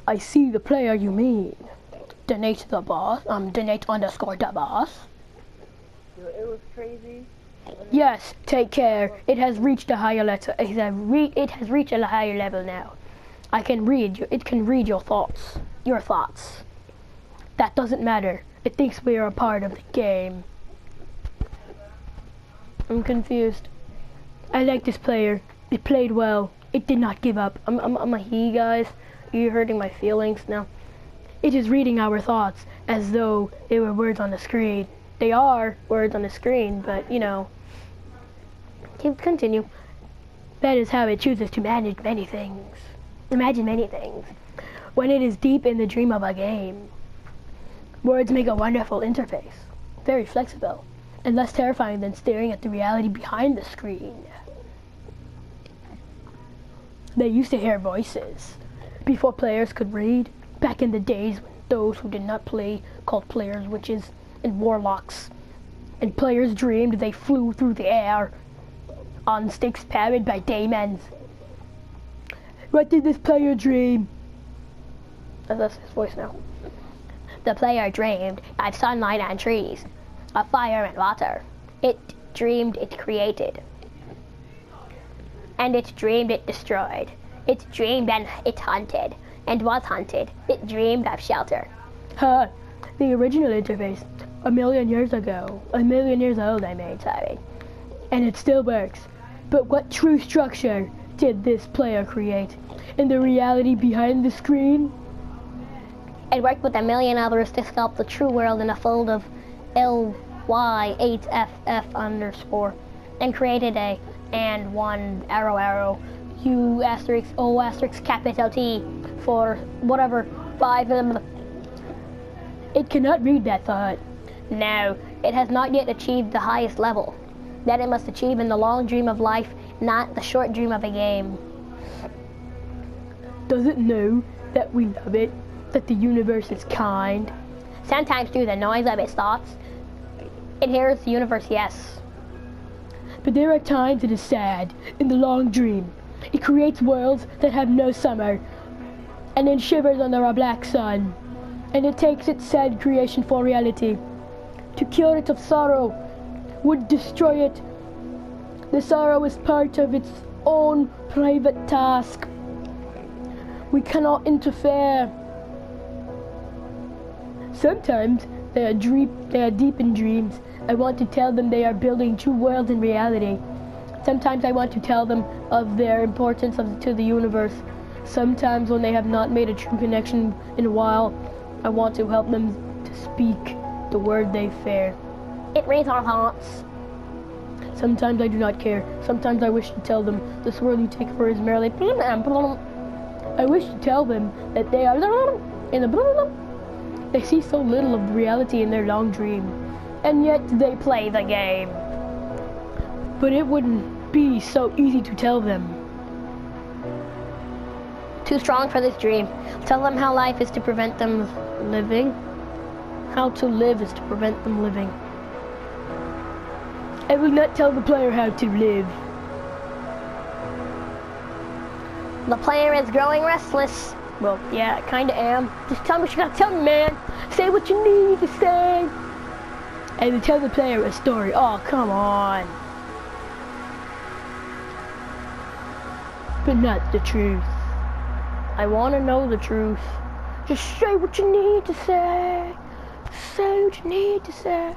I see the player you mean. Donate the boss. Donate underscore the boss. Dude, it was crazy. Yes, take care. It has reached a higher level. It has reached a higher level now. I can read you. It can read your thoughts. Your thoughts. That doesn't matter. It thinks we are a part of the game. I'm confused. I like this player. It played well. It did not give up. I'm a he, guys. You're hurting my feelings now. It is reading our thoughts as though they were words on the screen. They are words on the screen, but you know. Continue. That is how it chooses to manage many things. Imagine many things. When it is deep in the dream of a game, words make a wonderful interface. Very flexible, and less terrifying than staring at the reality behind the screen. They used to hear voices before players could read, back in the days when those who did not play called players witches and warlocks, and players dreamed they flew through the air on sticks powered by daemons. What did this player dream? That's his voice now. The player dreamed of sunlight and trees, of fire and water. It dreamed it created. And it dreamed it destroyed. It dreamed and it hunted, and was hunted. It dreamed of shelter. Huh, the original interface, 1,000,000 years ago, 1,000,000 years old I made, sorry. And it still works. But what true structure did this player create? In the reality behind the screen? It worked with 1,000,000 others to sculpt the true world in a fold of LY8FF underscore, and created a and one arrow U asterisk O asterisk capital T for whatever 5 of them. It cannot read that thought. No, it has not yet achieved the highest level that it must achieve in the long dream of life, not the short dream of a game. Does it know that we love it? That the universe is kind? Sometimes through the noise of its thoughts, it hears the universe, yes. But there are times it is sad, in the long dream. It creates worlds that have no summer, and then shivers under a black sun. And it takes its sad creation for reality. To cure it of sorrow would destroy it. The sorrow is part of its own private task. We cannot interfere. Sometimes they are deep in dreams. I want to tell them they are building two worlds in reality. Sometimes I want to tell them of their importance to the universe. Sometimes when they have not made a true connection in a while, I want to help them to speak the word they fear. It reads our thoughts. Sometimes I do not care. Sometimes I wish to tell them the swirl you take for is merely. I wish to tell them that they are in the. They see so little of reality in their long dream, and yet they play the game. But it wouldn't be so easy to tell them. Too strong for this dream. Tell them how life is to prevent them living. How to live is to prevent them living. I will not tell the player how to live. The player is growing restless. Well, yeah, I kinda am. Just tell me what you gotta tell me, man. Say what you need to say. I will tell the player a story. Oh, come on. But not the truth. I wanna know the truth. Just say what you need to say. Say what you need to say.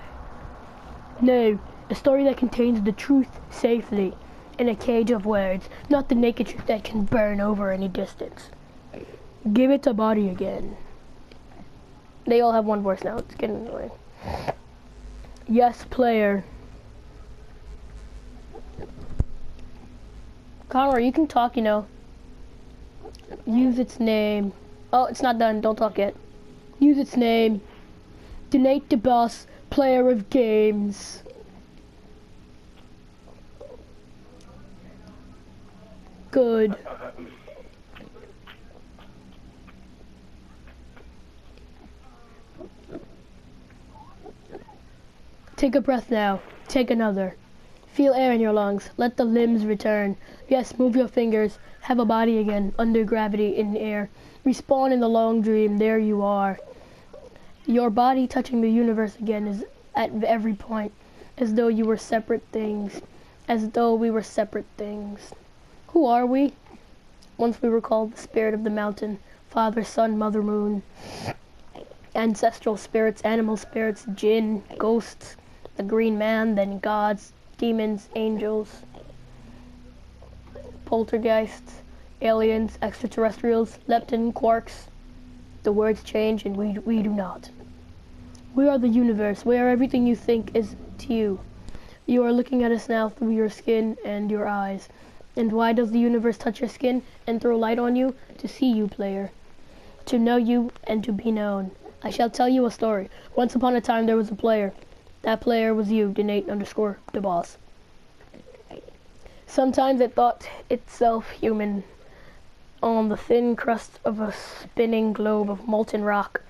No, a story that contains the truth safely in a cage of words, not the naked truth that can burn over any distance. Give it a body again. They all have one voice now, it's getting annoying. Yes, player. Conroy, you can talk, you know. Use its name. Oh, it's not done, don't talk yet. Use its name. Donate to boss, player of games. Good. Take a breath now. Take another. Feel air in your lungs. Let the limbs return. Yes, move your fingers. Have a body again, under gravity, in air. Respawn in the long dream. There you are. Your body touching the universe again is at every point, as though you were separate things. As though we were separate things. Who are we? Once we were called the spirit of the mountain. Father, Son, Mother, Moon. Ancestral spirits, animal spirits, jinn, ghosts, the green man, then gods, demons, angels, poltergeists, aliens, extraterrestrials, lepton, quarks. The words change and we do not. We are the universe. We are everything you think is to you. You are looking at us now through your skin and your eyes. And why does the universe touch your skin and throw light on you? To see you, player. To know you and to be known. I shall tell you a story. Once upon a time there was a player. That player was you, Denate_DeBoss. Sometimes it thought itself human on the thin crust of a spinning globe of molten rock.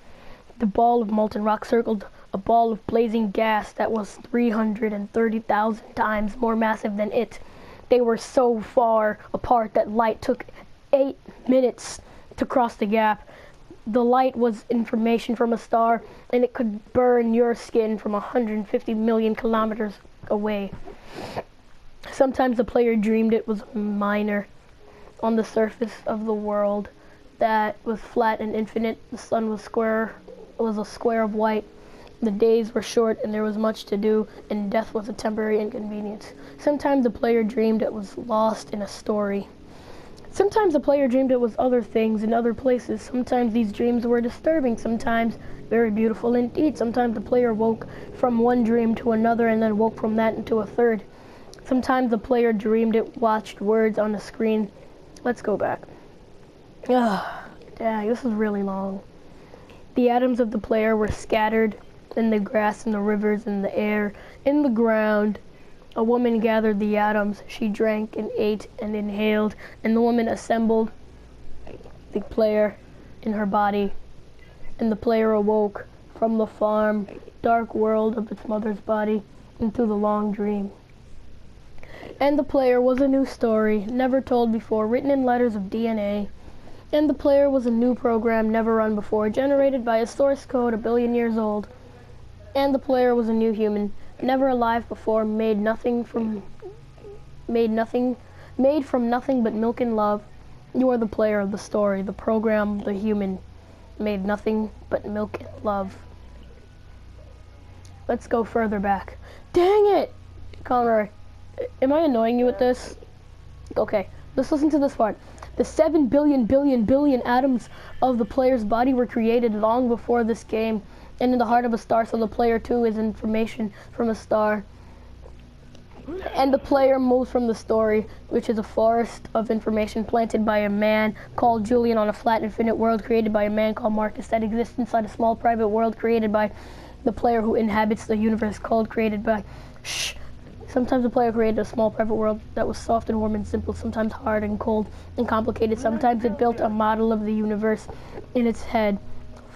The ball of molten rock circled a ball of blazing gas that was 330,000 times more massive than it. They were so far apart that light took 8 minutes to cross the gap. The light was information from a star, and it could burn your skin from 150 million kilometers away. Sometimes the player dreamed it was minor on the surface of the world that was flat and infinite. The sun was a square of white. The days were short and there was much to do, and death was a temporary inconvenience. Sometimes the player dreamed it was lost in a story. Sometimes the player dreamed it was other things in other places. Sometimes these dreams were disturbing, sometimes very beautiful indeed. Sometimes the player woke from one dream to another and then woke from that into a third. Sometimes the player dreamed it watched words on a screen. Let's go back. Ugh, dang, this is really long. The atoms of the player were scattered in the grass, in the rivers, in the air, in the ground. A woman gathered the atoms. She drank and ate and inhaled, and the woman assembled the player in her body. And the player awoke from the farm, dark world of its mother's body, into the long dream. And the player was a new story, never told before, written in letters of DNA. And the player was a new program, never run before, generated by a source code 1 billion years old. And the player was a new human, never alive before, made from nothing but milk and love. You are the player of the story, the program, the human, made nothing but milk and love. Let's go further back. Dang it! Conroy, am I annoying you with this? Okay, let's listen to this part. The 7 billion atoms of the player's body were created long before this game, and in the heart of a star, so the player too is information from a star. And the player moves from the story, which is a forest of information planted by a man called Julian on a flat infinite world created by a man called Marcus that exists inside a small private world created by the player who inhabits the universe called created by... Shh! Sometimes the player created a small private world that was soft and warm and simple, sometimes hard and cold and complicated. Sometimes it built a model of the universe in its head.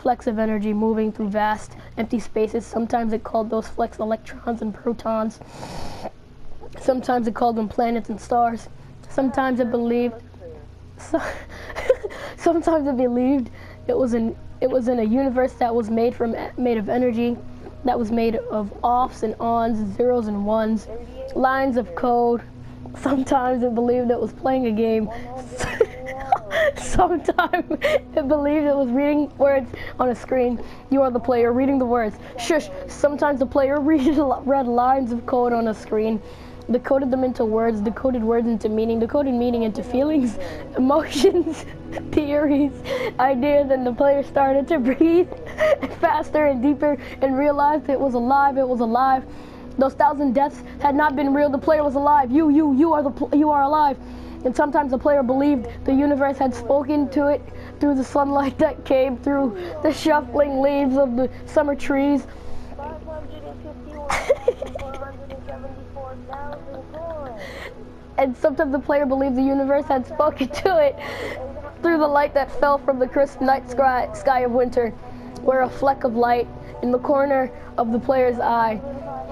Flecks of energy moving through vast, empty spaces. Sometimes it called those flecks electrons and protons. Sometimes it called them planets and stars. Sometimes it believed... sometimes it believed it was in a universe that was made of energy, that was made of offs and ons, zeros and ones, lines of code. Sometimes it believed it was playing a game. Sometimes it believed it was reading words on a screen. You are the player reading the words. Shush! Sometimes the player read lines of code on a screen. Decoded them into words, decoded words into meaning, decoded meaning into feelings, emotions, theories, ideas, and the player started to breathe faster and deeper and realized it was alive, it was alive. Those 1,000 deaths had not been real, the player was alive. You are alive. And sometimes the player believed the universe had spoken to it through the sunlight that came through the shuffling leaves of the summer trees. 551,474,000 And sometimes the player believed the universe had spoken to it through the light that fell from the crisp night sky of winter. where a fleck of light in the corner of the player's eye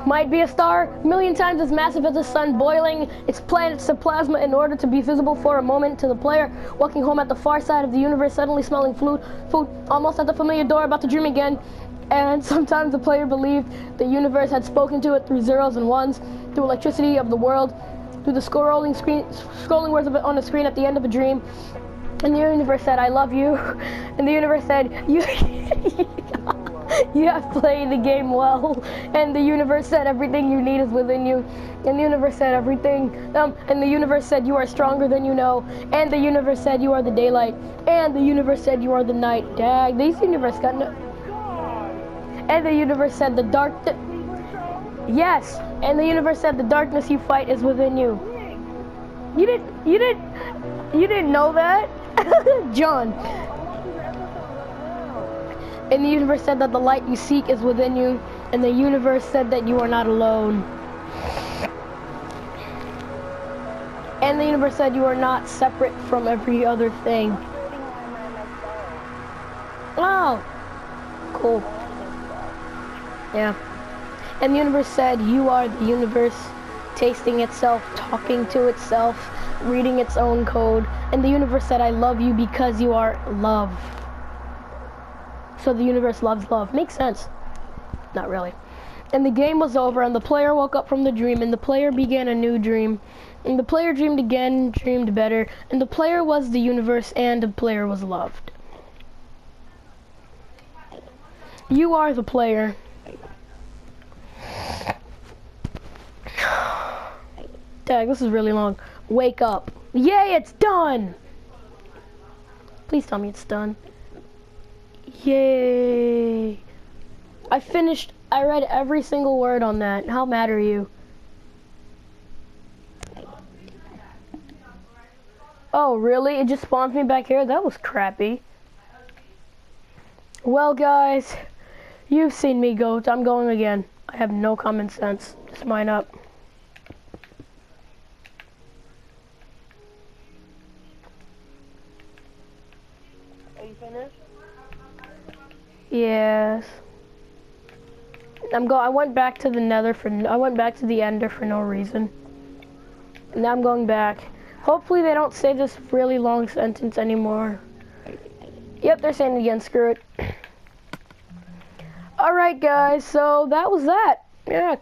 might be a star a million times as massive as the sun, boiling its planets of plasma in order to be visible for a moment to the player walking home at the far side of the universe, suddenly smelling food almost at the familiar door, about to dream again. And sometimes the player believed the universe had spoken to it through zeros and ones, through electricity of the world, through the scrolling words of it on the screen at the end of a dream. And the universe said, "I love you." And the universe said, "You you have played the game well." And the universe said, "Everything you need is within you." And the universe said, and the universe said, "You are stronger than you know." And the universe said, "You are the daylight." And the universe said, "You are the night." Dag, this universe got no. And the universe said, "The dark." Yes. And the universe said, "The darkness you fight is within you." You didn't know that, John. And the universe said that the light you seek is within you, and the universe said that you are not alone. And the universe said you are not separate from every other thing. Oh, cool. Yeah. And the universe said you are the universe, tasting itself, talking to itself, reading its own code. And the universe said, "I love you because you are love." So the universe loves love. Makes sense. Not really. And the game was over, and the player woke up from the dream, and the player began a new dream. And the player dreamed again, dreamed better, and the player was the universe, and the player was loved. You are the player. Dang, this is really long. Wake up. Yay, it's done! Please tell me it's done. Yay. I read every single word on that. How mad are you? Oh, really? It just spawns me back here? That was crappy. Well, guys, you've seen me go. I'm going again. I have no common sense. Just mine up. Are you finished? Yes. I went back to the Nether I went back to the Ender for no reason. And now I'm going back. Hopefully they don't say this really long sentence anymore. Yep, they're saying it again. Screw it. Alright, guys. So that was that. Yeah.